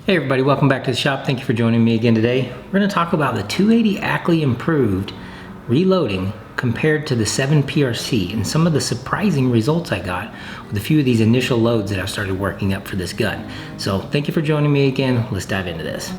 Hey everybody, welcome back to the shop. Thank you for joining me again today. We're going to talk about the 280 Ackley Improved reloading compared to the 7 PRC and some of the surprising results I got with a few of these initial loads that I've started working up for this gun. So thank you for joining me again. Let's dive into this.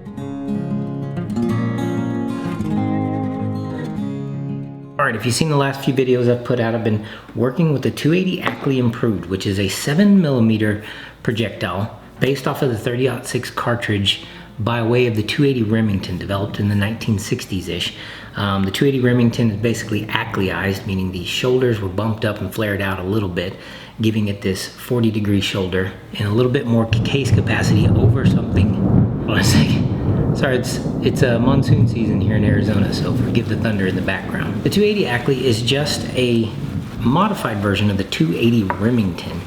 Alright, if you've seen the last few videos I've put out, I've been working with the 280 Ackley Improved, which is a 7mm projectile based off of the 30-06 cartridge by way of the 280 Remington, developed in the 1960s-ish. The 280 Remington is basically Ackleyized, meaning the shoulders were bumped up and flared out a little bit, giving it this 40-degree shoulder and a little bit more case capacity over something. Hold on a second. Sorry, it's a monsoon season here in Arizona, so forgive the thunder in the background. The 280 Ackley is just a modified version of the 280 Remington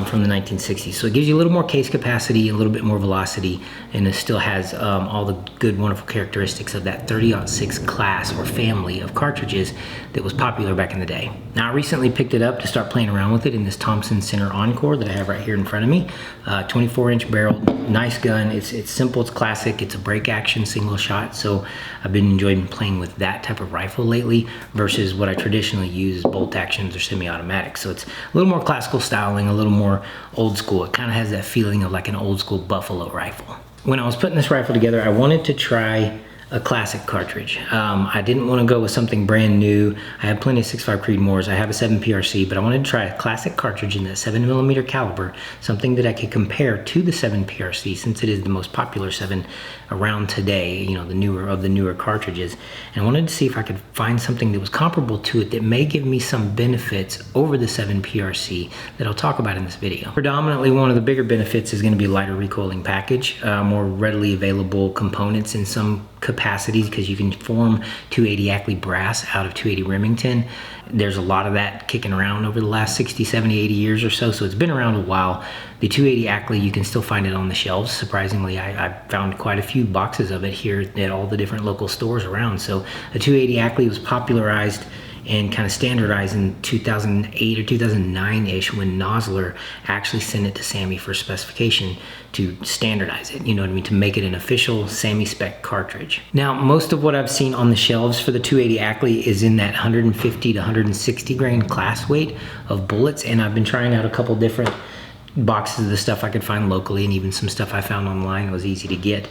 from the 1960s. So it gives you a little more case capacity, a little bit more velocity, and it still has all the good, wonderful characteristics of that 30-06 class or family of cartridges that was popular back in the day. Now I recently picked it up to start playing around with it in this Thompson Center Encore that I have right here in front of me. 24-inch barrel, nice gun. It's simple, it's classic, it's a break action single shot, so I've been enjoying playing with that type of rifle lately versus what I traditionally use, bolt actions or semi-automatic. So it's a little more classical styling, a little more old school. It kind of has that feeling of like an old school buffalo rifle. When I was putting this rifle together, I wanted to try a classic cartridge. I didn't want to go with something brand new. I have plenty of 6.5 Creedmoors. I have a 7 PRC, but I wanted to try a classic cartridge in that 7mm caliber, something that I could compare to the 7 PRC since it is the most popular 7 around today, you know, the newer cartridges. And I wanted to see if I could find something that was comparable to it that may give me some benefits over the 7 PRC that I'll talk about in this video. Predominantly, one of the bigger benefits is going to be lighter recoiling package, more readily available components in some capacities, because you can form 280 Ackley brass out of 280 Remington. There's a lot of that kicking around over the last 60, 70, 80 years or so, so it's been around a while. The 280 Ackley, you can still find it on the shelves. Surprisingly, I found quite a few boxes of it here at all the different local stores around. So the 280 Ackley was popularized and kind of standardized in 2008 or 2009-ish when Nosler actually sent it to SAMI for specification to standardize it, you know what I mean, to make it an official SAMI spec cartridge. Now, most of what I've seen on the shelves for the 280 Ackley is in that 150 to 160 grain class weight of bullets, and I've been trying out a couple different boxes of the stuff I could find locally and even some stuff I found online that was easy to get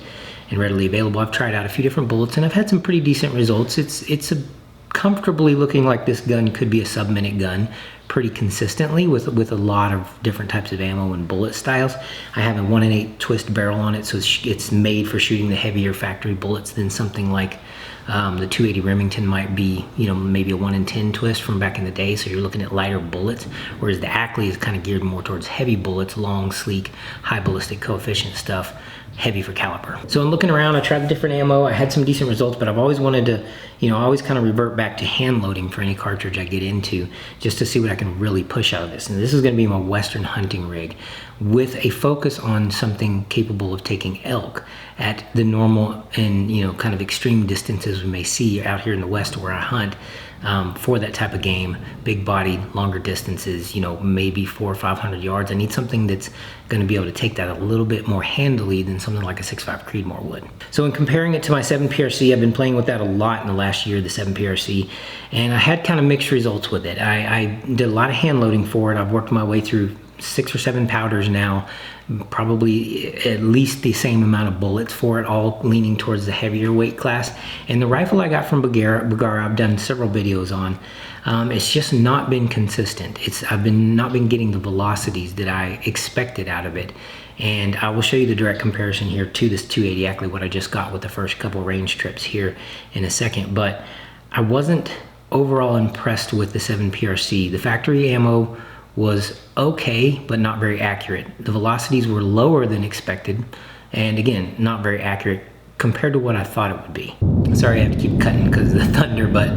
and readily available. I've tried out a few different bullets and I've had some pretty decent results. It's a comfortably looking like this gun could be a sub-minute gun pretty consistently with a lot of different types of ammo and bullet styles. I have a 1-in-8 twist barrel on it, so it's made for shooting the heavier factory bullets than something like the 280 Remington might be, you know, maybe a 1-in-10 twist from back in the day, so you're looking at lighter bullets, whereas the Ackley is kind of geared more towards heavy bullets, long, sleek, high ballistic coefficient stuff, heavy for caliber. So in looking around, I tried the different ammo. I had some decent results, but I've always wanted to, you know, I always kind of revert back to hand loading for any cartridge I get into, just to see what I can really push out of this. And this is going to be my Western hunting rig with a focus on something capable of taking elk at the normal and, you know, kind of extreme distances we may see out here in the West where I hunt. For that type of game, big body, longer distances, you know, maybe 400 or 500 yards. I need something that's going to be able to take that a little bit more handily than something like a 6.5 Creedmoor would. So in comparing it to my 7 PRC, I've been playing with that a lot in the last year, the 7 PRC, and I had kind of mixed results with it. I did a lot of hand loading for it. I've worked my way through 6 or 7 powders now, probably at least the same amount of bullets for it, all leaning towards the heavier weight class. And the rifle I got from Bergara, I've done several videos on. It's just not been consistent. I've not been getting the velocities that I expected out of it. And I will show you the direct comparison here to this 280 Ackley, what I just got with the first couple range trips here in a second. But I wasn't overall impressed with the 7 PRC. The factory ammo was okay, but not very accurate. The velocities were lower than expected, and again, not very accurate compared to what I thought it would be. Sorry, I have to keep cutting because of the thunder, but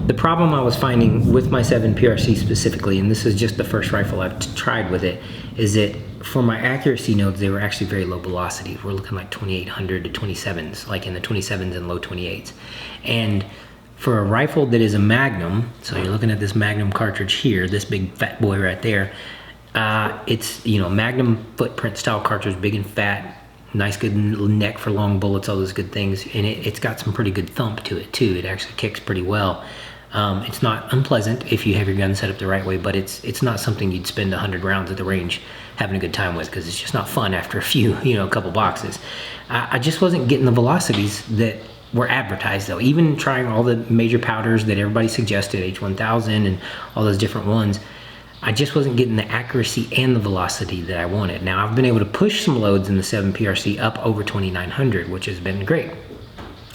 the problem I was finding with my 7 PRC specifically, and this is just the first rifle I've tried with it, is that for my accuracy nodes, they were actually very low velocities. We're looking like 2800 to 27s, like in the 27s and low 28s. And for a rifle that is a Magnum, so you're looking at this Magnum cartridge here, this big fat boy right there, it's, you know, Magnum footprint style cartridge, big and fat, nice good neck for long bullets, all those good things. And it's got some pretty good thump to it too. It actually kicks pretty well. It's not unpleasant if you have your gun set up the right way, but it's not something you'd spend 100 rounds at the range having a good time with, because it's just not fun after a few, a couple boxes. I just wasn't getting the velocities that were advertised though. Even trying all the major powders that everybody suggested, H1000 and all those different ones, I just wasn't getting the accuracy and the velocity that I wanted. Now I've been able to push some loads in the 7 PRC up over 2900, which has been great.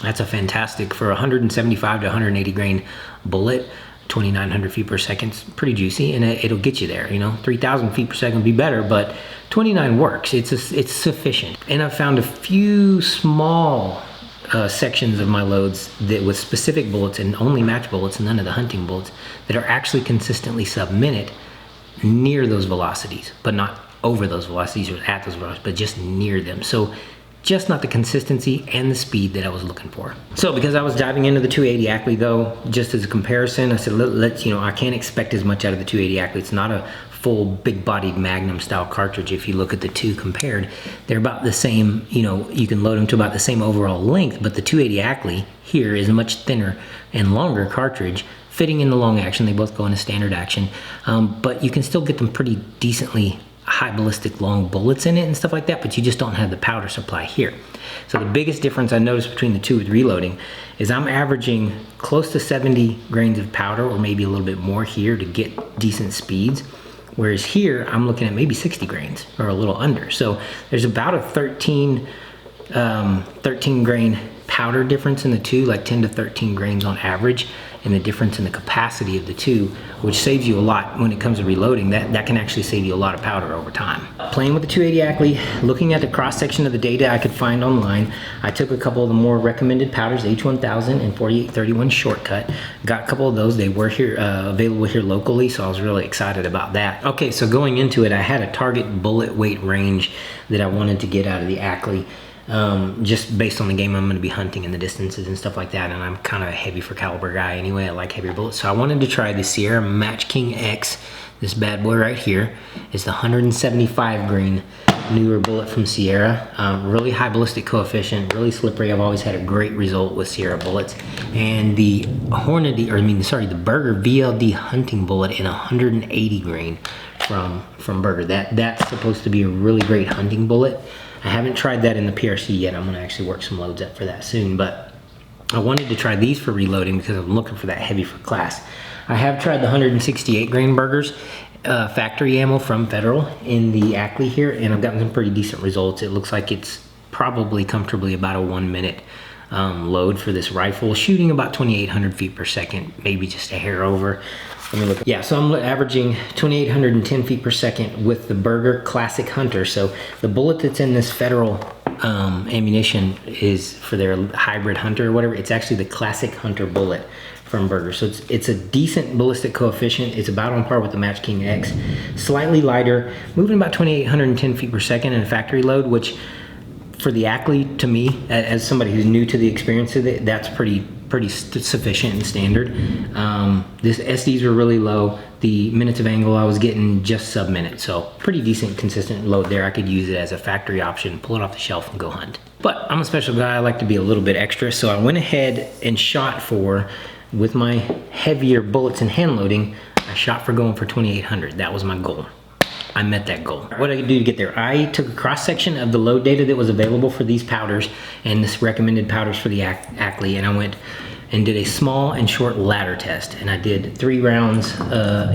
That's a fantastic, for 175 to 180 grain bullet, 2,900 feet per second, pretty juicy, and it'll get you there. 3,000 feet per second would be better, but 29 works. It's sufficient. And I've found a few small sections of my loads that with specific bullets and only match bullets and none of the hunting bullets that are actually consistently sub-minute near those velocities, but not over those velocities or at those velocities, but just near them. So just not the consistency and the speed that I was looking for. So because I was diving into the 280 Ackley though, just as a comparison, I said, let's, I can't expect as much out of the 280 Ackley. It's not a full big bodied Magnum style cartridge. If you look at the two compared, they're about the same, you can load them to about the same overall length, but the 280 Ackley here is a much thinner and longer cartridge, fitting in the long action. They both go into standard action, but you can still get them pretty decently high ballistic long bullets in it and stuff like that, but you just don't have the powder supply here. So the biggest difference I noticed between the two with reloading is I'm averaging close to 70 grains of powder, or maybe a little bit more here to get decent speeds. Whereas here, I'm looking at maybe 60 grains or a little under. So there's about a 13 grain powder difference in the two, like 10 to 13 grains on average, and the difference in the capacity of the two, which saves you a lot when it comes to reloading. That can actually save you a lot of powder over time. Playing with the 280 Ackley, looking at the cross section of the data I could find online, I took a couple of the more recommended powders, H1000 and 4831 Shortcut. Got a couple of those. They were here available here locally, so I was really excited about that. Okay, so going into it, I had a target bullet weight range that I wanted to get out of the Ackley. Just based on the game I'm going to be hunting and the distances and stuff like that, and I'm kind of a heavy for caliber guy anyway. I like heavier bullets, so I wanted to try the Sierra Match-King-X. This bad boy right here is the 175 grain newer bullet from Sierra. Really high ballistic coefficient, really slippery. I've always had a great result with Sierra bullets. And the the Berger VLD hunting bullet in 180 grain from Berger. That's supposed to be a really great hunting bullet. I haven't tried that in the PRC yet. I'm gonna actually work some loads up for that soon, but I wanted to try these for reloading because I'm looking for that heavy for class. I have tried the 168 grain Bergers factory ammo from Federal in the Ackley here, and I've gotten some pretty decent results. It looks like it's probably comfortably about a 1 minute load for this rifle, shooting about 2,800 feet per second, maybe just a hair over. Let me look. Yeah, so I'm averaging 2,810 feet per second with the Berger Classic Hunter. So the bullet that's in this Federal ammunition is for their hybrid hunter or whatever. It's actually the Classic Hunter bullet from Berger. So it's a decent ballistic coefficient. It's about on par with the Match-King-X. Slightly lighter, moving about 2,810 feet per second in a factory load, which for the Ackley, to me, as somebody who's new to the experience of it, that's pretty sufficient and standard. This SDs were really low. The minutes of angle I was getting just sub-minute, so pretty decent consistent load there. I could use it as a factory option, pull it off the shelf and go hunt. But I'm a special guy, I like to be a little bit extra, so I went ahead and shot for, with my heavier bullets and hand loading, I shot for going for 2,800. That was my goal. I met that goal. What did I do to get there? I took a cross section of the load data that was available for these powders and this recommended powders for the Ackley, and I went and did a small and short ladder test, and I did 3 rounds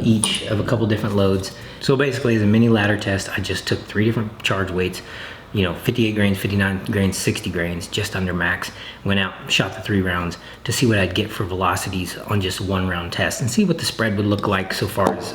each of a couple different loads. So basically, as a mini ladder test, I just took 3 different charge weights, 58 grains, 59 grains, 60 grains, just under max. Went out, shot the 3 rounds to see what I'd get for velocities on just 1 round test and see what the spread would look like so far as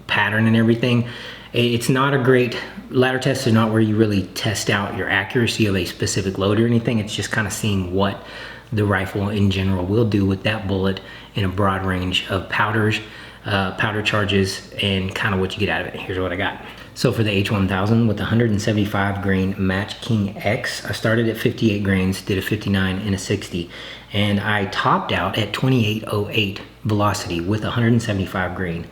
pattern and everything. It's not a great, ladder tests are not where you really test out your accuracy of a specific load or anything. It's just kind of seeing what the rifle in general will do with that bullet in a broad range of powders, powder charges, and kind of what you get out of it. Here's what I got. So for the H1000 with the 175 grain Match-King-X, I started at 58 grains, did a 59 and a 60, and I topped out at 2808 velocity with 175 grain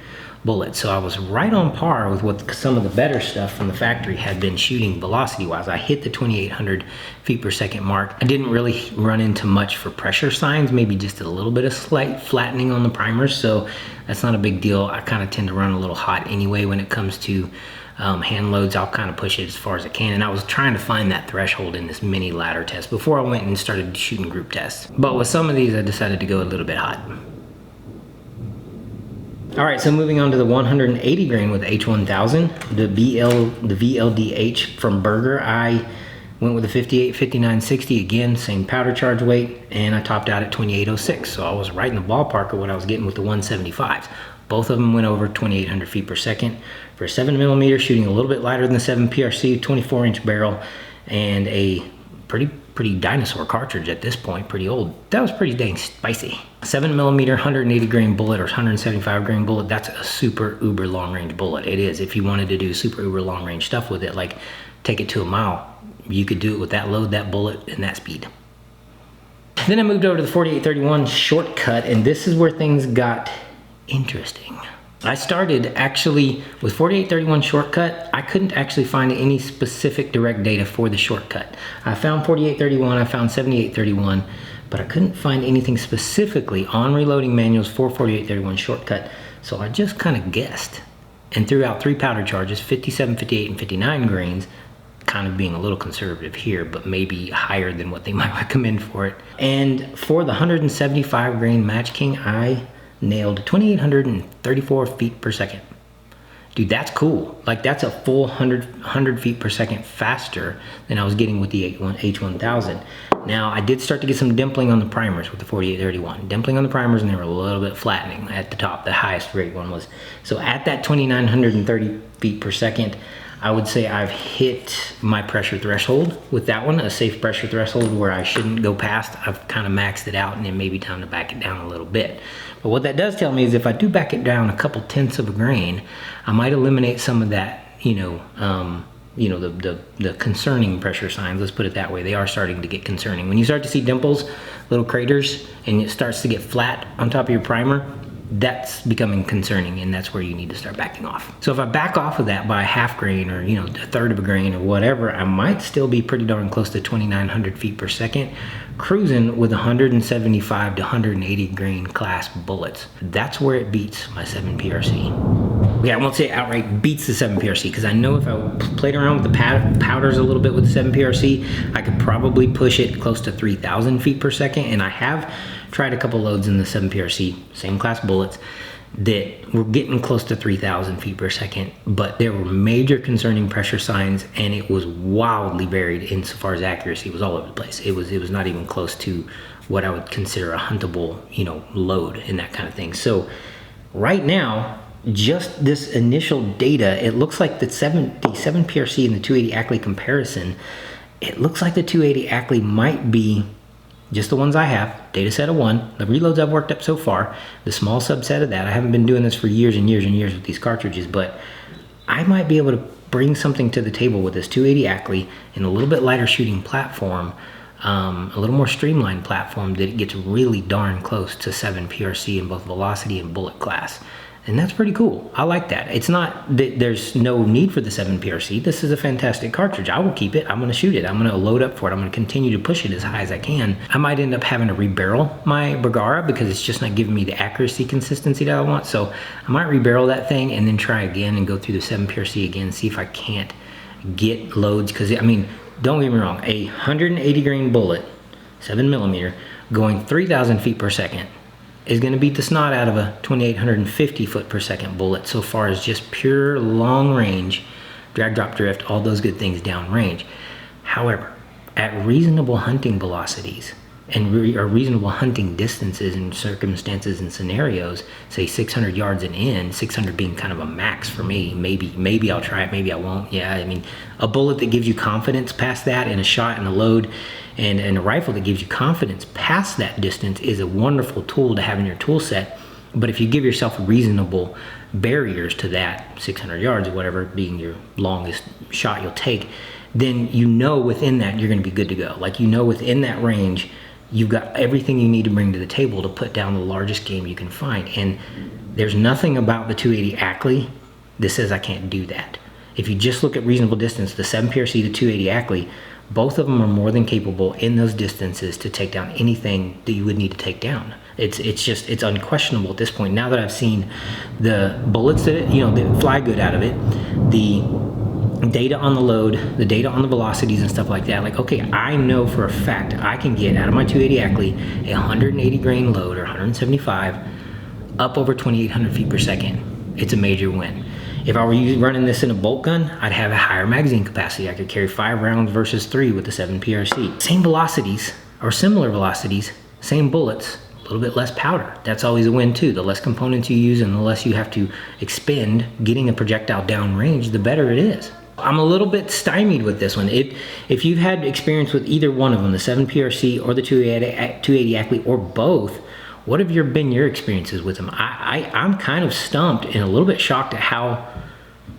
bullet. So I was right on par with what some of the better stuff from the factory had been shooting velocity wise. I hit the 2,800 feet per second mark. I didn't really run into much for pressure signs, maybe just a little bit of slight flattening on the primers. So that's not a big deal. I kind of tend to run a little hot anyway when it comes to hand loads. I'll kind of push it as far as I can, and I was trying to find that threshold in this mini ladder test before I went and started shooting group tests. But with some of these I decided to go a little bit hot. All right, so moving on to the 180 grain with H1000, the VLDH from Berger. I went with a 58-59-60, again, same powder charge weight, and I topped out at 2806. So I was right in the ballpark of what I was getting with the 175s. Both of them went over 2,800 feet per second. For a 7mm, shooting a little bit lighter than the 7 PRC, 24-inch barrel, and a pretty dinosaur cartridge at this point, pretty old. That was pretty dang spicy. 7mm, 180 grain bullet or 175 grain bullet, that's a super uber long range bullet. It is. If you wanted to do super uber long range stuff with it, like take it to a mile, you could do it with that load, that bullet, and that speed. Then I moved over to the 48-31 shortcut, and this is where things got interesting. I started actually with 48-31 shortcut. I couldn't actually find any specific direct data for the shortcut. I found 48-31, I found 78-31, but I couldn't find anything specifically on reloading manuals for 48-31 shortcut. So I just kind of guessed and threw out 3 powder charges, 57, 58, and 59 grains, kind of being a little conservative here, but maybe higher than what they might recommend for it. And for the 175 grain Match King, I nailed 2,834 feet per second. Dude, that's cool. Like, that's a full 100 feet per second faster than I was getting with the H1000. Now, I did start to get some dimpling on the primers with the 48-31. Dimpling on the primers, and they were a little bit flattening at the top. The highest rate one was. So at that 2,930 feet per second, I would say I've hit my pressure threshold with that one, a safe pressure threshold where I shouldn't go past. I've kind of maxed it out, and then maybe time to back it down a little bit. But what that does tell me is if I do back it down a couple tenths of a grain, I might eliminate some of that, the concerning pressure signs. Let's put it that way. They are starting to get concerning. When you start to see dimples, little craters, and it starts to get flat on top of your primer, that's becoming concerning, and that's where you need to start backing off. So if I back off of that by a half grain or a third of a grain or whatever, I might still be pretty darn close to 2,900 feet per second, cruising with 175 to 180 grain class bullets. That's where it beats my 7 PRC. Yeah, I won't say it outright beats the 7 PRC, because I know if I played around with the powders a little bit with the 7 PRC, I could probably push it close to 3,000 feet per second, and I have tried a couple loads in the 7 PRC, same class bullets, that were getting close to 3,000 feet per second, but there were major concerning pressure signs, and it was wildly varied insofar as accuracy. It was all over the place. It was not even close to what I would consider a huntable, load and that kind of thing. So right now, just this initial data, it looks like the 7 PRC and the 280 Ackley comparison, it looks like the 280 Ackley might be just the ones I have, data set of 1, the reloads I've worked up so far, the small subset of that. I haven't been doing this for years and years and years with these cartridges, but I might be able to bring something to the table with this 280 Ackley in a little bit lighter shooting platform, a little more streamlined platform that gets really darn close to 7 PRC in both velocity and bullet class. And that's pretty cool. I like that. It's not that there's no need for the 7 PRC. This is a fantastic cartridge. I will keep it. I'm going to shoot it. I'm going to load up for it. I'm going to continue to push it as high as I can. I might end up having to rebarrel my Bergara because it's just not giving me the accuracy consistency that I want. So I might rebarrel that thing and then try again and go through the 7 PRC again, see if I can't get loads. Because, I mean, don't get me wrong. A 180 grain bullet, 7mm, going 3,000 feet per second is going to beat the snot out of a 2,850 foot per second bullet so far as just pure long range, drag, drop, drift, all those good things down range. However, at reasonable hunting velocities and reasonable hunting distances and circumstances and scenarios, say 600 yards and in, 600 being kind of a max for me, maybe I'll try it, maybe I won't. Yeah, I mean, a bullet that gives you confidence past that and a shot and a load and a rifle that gives you confidence past that distance is a wonderful tool to have in your tool set. But if you give yourself reasonable barriers to that, 600 yards or whatever being your longest shot you'll take, then within that you're going to be good to go. Like, within that range, you've got everything you need to bring to the table to put down the largest game you can find. And there's nothing about the 280 Ackley that says I can't do that. If you just look at reasonable distance, the 7 PRC, the 280 Ackley, both of them are more than capable in those distances to take down anything that you would need to take down. It's unquestionable at this point. Now that I've seen the bullets that, that fly good out of it, the data on the load, the data on the velocities and stuff like that, like, okay, I know for a fact I can get out of my 280 Ackley a 180 grain load or 175 up over 2,800 feet per second. It's a major win. If I were running this in a bolt gun, I'd have a higher magazine capacity. I could carry 5 rounds versus 3 with the 7 PRC. Same velocities or similar velocities, same bullets, a little bit less powder. That's always a win too. The less components you use and the less you have to expend getting a projectile downrange, the better it is. I'm a little bit stymied with this one. If you've had experience with either one of them, the 7 PRC or the 280 Ackley or both, what have been your experiences with them? I'm kind of stumped and a little bit shocked at how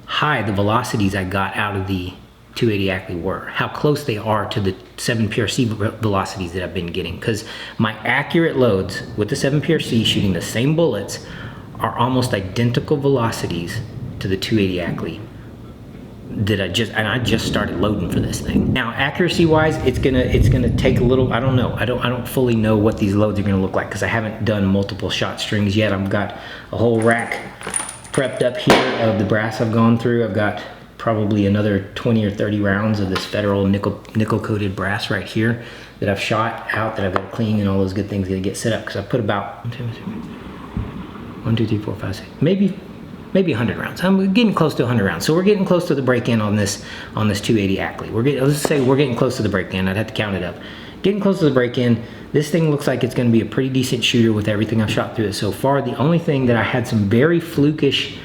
high the velocities I got out of the 280 Ackley were, how close they are to the 7 PRC velocities that I've been getting. Because my accurate loads with the 7 PRC shooting the same bullets are almost identical velocities to the 280 Ackley that I just started loading for this thing. Now, accuracy wise, it's gonna take a little, I don't know. I don't fully know what these loads are gonna look like because I haven't done multiple shot strings yet. I've got a whole rack prepped up here of the brass I've gone through. I've got probably another 20 or 30 rounds of this Federal nickel coated brass right here that I've shot out, that I've got to clean and all those good things to get set up, because I put about 1, 2, 3, 4, 5, 6, maybe 100 rounds. I'm getting close to 100 rounds. So we're getting close to the break-in on this 280 Ackley. Let's say we're getting close to the break-in. I'd have to count it up. Getting close to the break-in. This thing looks like it's going to be a pretty decent shooter with everything I've shot through it so far. The only thing that I had some very flukish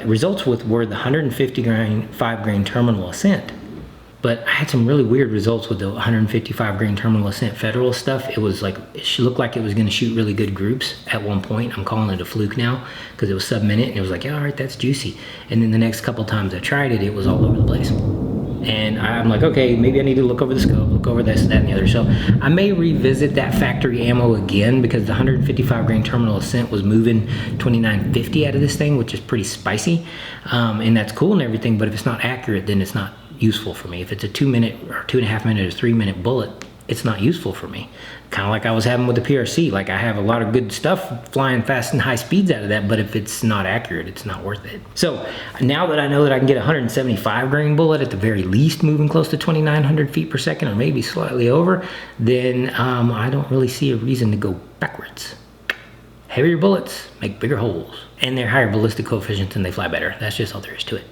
results with were the 155 grain terminal ascent. But I had some really weird results with the 155 grain terminal ascent Federal stuff. It was like, it looked like it was going to shoot really good groups at one point. I'm calling it a fluke now because it was sub-minute and it was like, yeah, all right, that's juicy. And then the next couple times I tried it, it was all over the place. And I'm like, okay, maybe I need to look over the scope, look over this, that, and the other. So I may revisit that factory ammo again, because the 155 grain terminal ascent was moving 2950 out of this thing, which is pretty spicy. And that's cool and everything, but if it's not accurate, then it's not useful for me. If it's a 2 minute or 2.5 minute or 3 minute bullet, it's not useful for me. Kind of like I was having with the PRC. Like, I have a lot of good stuff flying fast and high speeds out of that, but if it's not accurate, it's not worth it. So now that I know that I can get a 175 grain bullet at the very least moving close to 2,900 feet per second, or maybe slightly over, then I don't really see a reason to go backwards. Heavier bullets make bigger holes, and they're higher ballistic coefficients and they fly better. That's just all there is to it.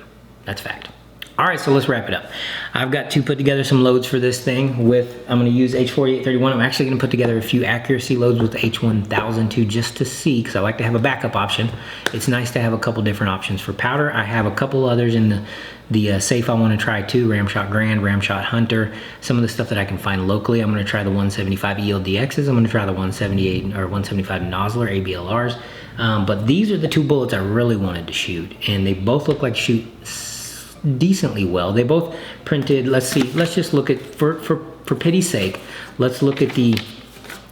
That's fact. All right, so let's wrap it up. I've got to put together some loads for this thing with, I'm gonna use H4831. I'm actually gonna put together a few accuracy loads with the H1000 too, just to see, because I like to have a backup option. It's nice to have a couple different options for powder. I have a couple others in the safe I wanna try too, Ramshot Grand, Ramshot Hunter, some of the stuff that I can find locally. I'm gonna try the 175 ELDXs. I'm gonna try the 178 or 175 Nosler ABLRs. But these are the two bullets I really wanted to shoot, and they both look like shoot decently well. They both printed, let's see, let's just look at, for pity's sake, let's look at the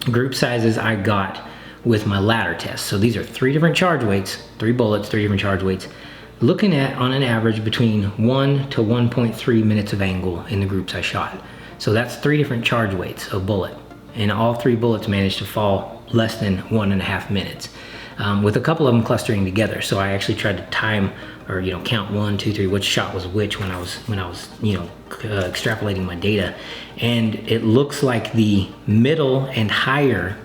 group sizes I got with my ladder test. So these are 3 different charge weights, 3 bullets, 3 different charge weights, looking at on an average between 1 to 1.3 minutes of angle in the groups I shot. So that's 3 different charge weights of bullet, and all 3 bullets managed to fall less than 1.5 minutes. With a couple of them clustering together. So I actually tried to time, or count 1, 2, 3, which shot was which when I was extrapolating my data, and it looks like the middle and higher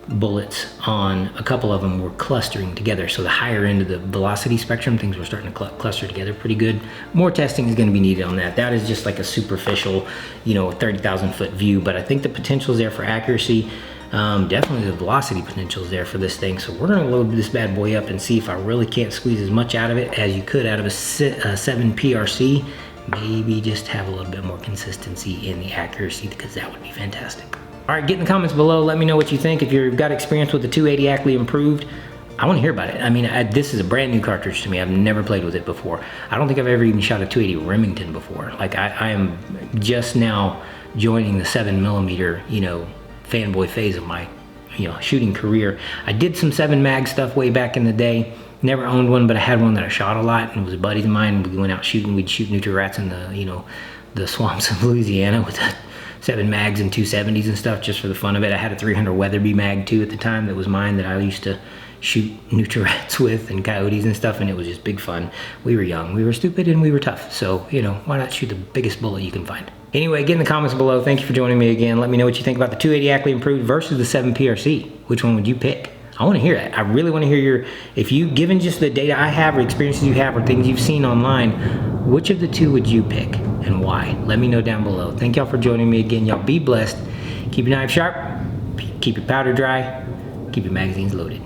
bullets on a couple of them were clustering together. So the higher end of the velocity spectrum, things were starting to cluster together pretty good. More testing is going to be needed on that. That is just like a superficial, 30,000 foot view, but I think the potential is there for accuracy. Definitely the velocity potential is there for this thing. So we're gonna load this bad boy up and see if I really can't squeeze as much out of it as you could out of a 7 PRC. Maybe just have a little bit more consistency in the accuracy, because that would be fantastic. All right, get in the comments below. Let me know what you think. If you've got experience with the 280 Ackley improved, I want to hear about it. I mean, this is a brand new cartridge to me. I've never played with it before. I don't think I've ever even shot a 280 Remington before. Like, I am just now joining the 7mm, you know, fanboy phase of my, you know, shooting career. I did some 7 mag stuff way back in the day. Never owned one, but I had one that I shot a lot, and it was a buddy of mine. We went out shooting. We'd shoot nutria rats in the, you know, the swamps of Louisiana with the 7 mags and 270s and stuff, just for the fun of it. I had a 300 Weatherby mag too at the time that was mine, that I used to shoot nutria rats with and coyotes and stuff, and it was just big fun. We were young, we were stupid, and we were tough. So, you know, why not shoot the biggest bullet you can find? Anyway, get in the comments below. Thank you for joining me again. Let me know what you think about the 280 Ackley Improved versus the 7 PRC. Which one would you pick? I want to hear that. I really want to hear if you, given just the data I have or experiences you have or things you've seen online, which of the two would you pick and why? Let me know down below. Thank y'all for joining me again. Y'all be blessed. Keep your knife sharp, keep your powder dry, keep your magazines loaded.